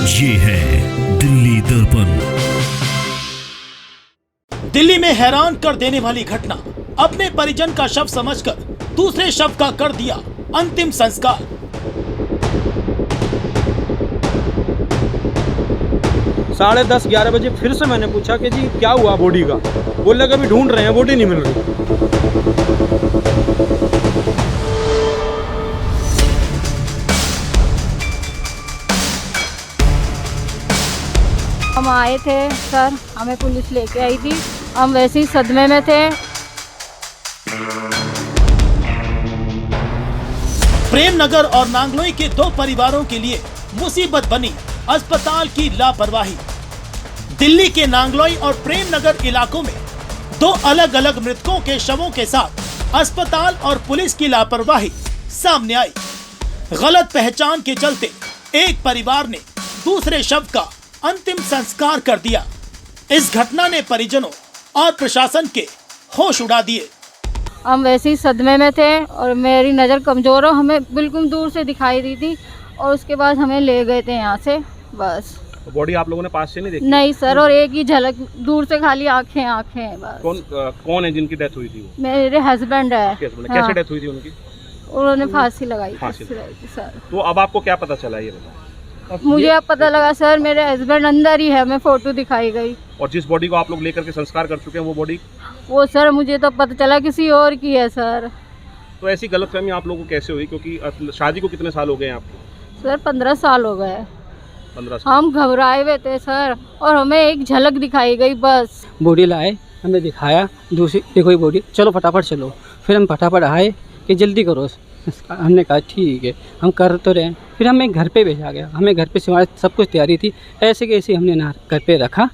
ये है दिल्ली दर्पण। दिल्ली में हैरान कर देने वाली घटना। अपने परिजन का शव समझकर दूसरे शव का कर दिया अंतिम संस्कार। 10:30-11 बजे फिर से मैंने पूछा कि जी क्या हुआ बॉडी का। बोले कि अभी ढूंढ रहे हैं, बॉडी नहीं मिल रही। हम आए थे सर, हमें पुलिस लेके आई थी, हम वैसे ही सदमे में थे। प्रेमनगर और नांगलोई के दो परिवारों के लिए मुसीबत बनी अस्पताल की लापरवाही। दिल्ली के नांगलोई और प्रेमनगर इलाकों में दो अलग अलग मृतकों के शवों के साथ अस्पताल और पुलिस की लापरवाही सामने आई। गलत पहचान के चलते एक परिवार ने दूसरे शव का अंतिम संस्कार कर दिया। इस घटना ने परिजनों और प्रशासन के होश उड़ा दिए। हम वैसे ही सदमे में थे और मेरी नज़र कमज़ोर हो, हमें बिल्कुल दूर से दिखाई दी थी और उसके बाद हमें ले गए थे यहाँ से। बस बॉडी आप लोगों ने पास से नहीं देखी? नहीं सर, और एक ही झलक दूर से, खाली आंखें आंखें बस। कौन है जिनकी डेथ हुई थी? वो मेरे हस्बैंड है। कैसे डेथ हुई थी उनकी? उन्होंने फांसी लगाई फांसी थी सर। तो अब आपको क्या पता चला ये बताओ? मुझे अब पता लगा सर, मेरे हस्बैंड अंदर ही है, हमें फोटो दिखाई गई। और जिस बॉडी को आप लोग लेकर के संस्कार कर चुके हैं वो बॉडी? वो सर मुझे तो पता चला किसी और की है सर। तो ऐसी गलतफहमी आप लोगों को कैसे हुई? क्योंकि शादी को कितने साल हो गए हैं आपको? सर 15 साल हो गए। 15 साल। हम घबराए हुए थे सर और हमें एक झलक दिखाई गई बस। बॉडी लाए, हमें दिखाया, दूसरी देखो ये बॉडी, चलो फटाफट चलो। फिर हम फटाफट आए कि जल्दी करो। हमने कहा ठीक है, हम कर तो रहे हैं। फिर हमें घर पे भेजा गया। हमें घर पे से हमारी सब कुछ तैयारी थी, ऐसे कैसे हमने ना घर पे रखा।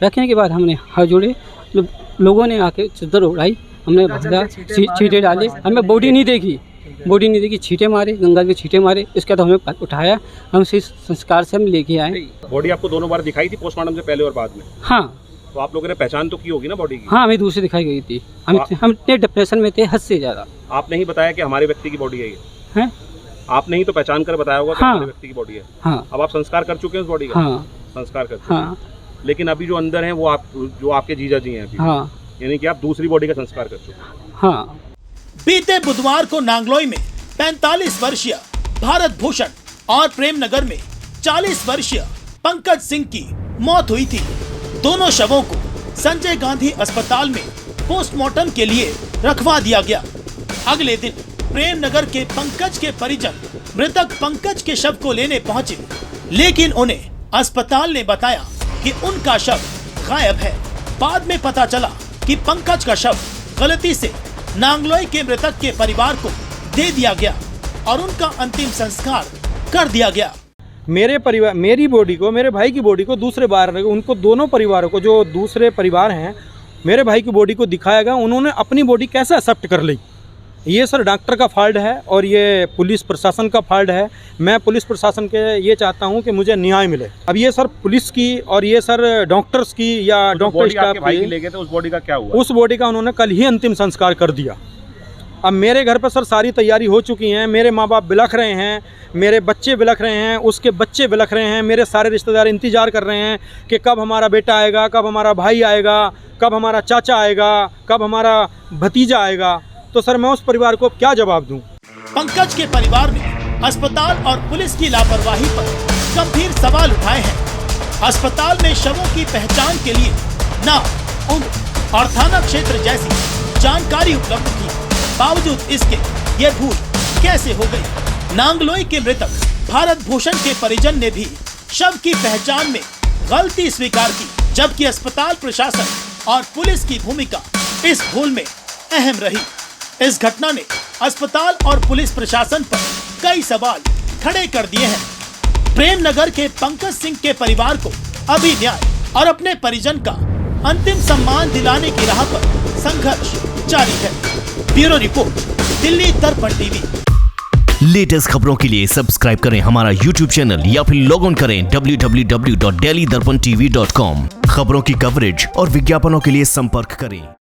रखने के बाद हमने हाथ जोड़े, लोगों ने आके चादर उड़ाई, हमने भगा, छींटे डाले। हमें बॉडी नहीं देखी, छींटे मारे, गंगा के छींटे मारे। इसके बाद हमें उठाया, हम इस संस्कार से हम लेके आए। बॉडी आपको दोनों बार दिखाई थी, पोस्टमार्टम से पहले और बाद में? हाँ। तो आप लोगों ने पहचान तो की होगी ना बॉडी की? हाँ, हमें दूसरी दिखाई गई थी। हम इतने डिप्रेशन में थे, हद से ज़्यादा। आपने ही बताया कि हमारे व्यक्ति की बॉडी है ये? हैं? आपने ही तो पहचान कर बताया होगा कि हाँ। हमारे व्यक्ति की बॉडी है। हाँ। अब आप संस्कार कर चुके हैं उस बॉडी का? हाँ। संस्कार कर चुके हैं। हाँ। लेकिन अभी जो अंदर है वो जो आपके जीजा जी हैं अभी, हाँ। यानी कि आप दूसरी बॉडी का संस्कार कर चुके हैं। हाँ। बीते बुधवार को नांगलोई में 45 वर्षीय भारत भूषण और प्रेमनगर में 40 वर्षीय पंकज सिंह की मौत हुई थी। दोनों शवों को संजय गांधी अस्पताल में पोस्टमार्टम के लिए रखवा दिया गया। अगले दिन प्रेमनगर के पंकज के परिजन मृतक पंकज के शव को लेने पहुंचे, लेकिन उन्हें अस्पताल ने बताया कि उनका शव गायब है। बाद में पता चला कि पंकज का शव गलती से नांगलोई के मृतक के परिवार को दे दिया गया और उनका अंतिम संस्कार कर दिया गया। मेरे परिवार, मेरी बॉडी को, मेरे भाई की बॉडी को दूसरे बार, उनको दोनों परिवारों को, जो दूसरे परिवार हैं, मेरे भाई की बॉडी को दिखाया गया। उन्होंने अपनी बॉडी कैसे एक्सेप्ट कर ली? ये सर डॉक्टर का फॉल्ट है और ये पुलिस प्रशासन का फॉल्ट है। मैं पुलिस प्रशासन के ये चाहता हूँ कि मुझे न्याय मिले। अब ये सर पुलिस की और ये सर डॉक्टर्स की या डॉक्टर स्टाफ की, ले गए थे उस बॉडी का क्या हुआ? उस बॉडी का उन्होंने कल ही अंतिम संस्कार कर दिया। अब मेरे घर पर सर सारी तैयारी हो चुकी है। मेरे माँ बाप बिलख रहे हैं, मेरे बच्चे बिलख रहे हैं, उसके बच्चे बिलख रहे हैं, मेरे सारे रिश्तेदार इंतज़ार कर रहे हैं कि कब हमारा बेटा आएगा, कब हमारा भाई आएगा, कब हमारा चाचा आएगा, कब हमारा भतीजा आएगा। तो सर मैं उस परिवार को क्या जवाब दूं? पंकज के परिवार ने अस्पताल और पुलिस की लापरवाही पर गंभीर सवाल उठाए हैं। अस्पताल में शवों की पहचान के लिए नाम, उम्र और थाना क्षेत्र जैसी जानकारी उपलब्ध थी, बावजूद इसके ये भूल कैसे हो गई? नांगलोई के मृतक भारत भूषण के परिजन ने भी शव की पहचान में गलती स्वीकार की, जबकि अस्पताल प्रशासन और पुलिस की भूमिका इस भूल में अहम रही। इस घटना ने अस्पताल और पुलिस प्रशासन पर कई सवाल खड़े कर दिए हैं। प्रेमनगर के पंकज सिंह के परिवार को अभी न्याय और अपने परिजन का अंतिम सम्मान दिलाने की राह पर संघर्ष जारी है। ब्यूरो रिपोर्ट, दिल्ली दर्पण टीवी। लेटेस्ट खबरों के लिए सब्सक्राइब करें हमारा YouTube चैनल या फिर लॉग ऑन करें www.delhidarpantv.com। खबरों की कवरेज और विज्ञापनों के लिए संपर्क करें।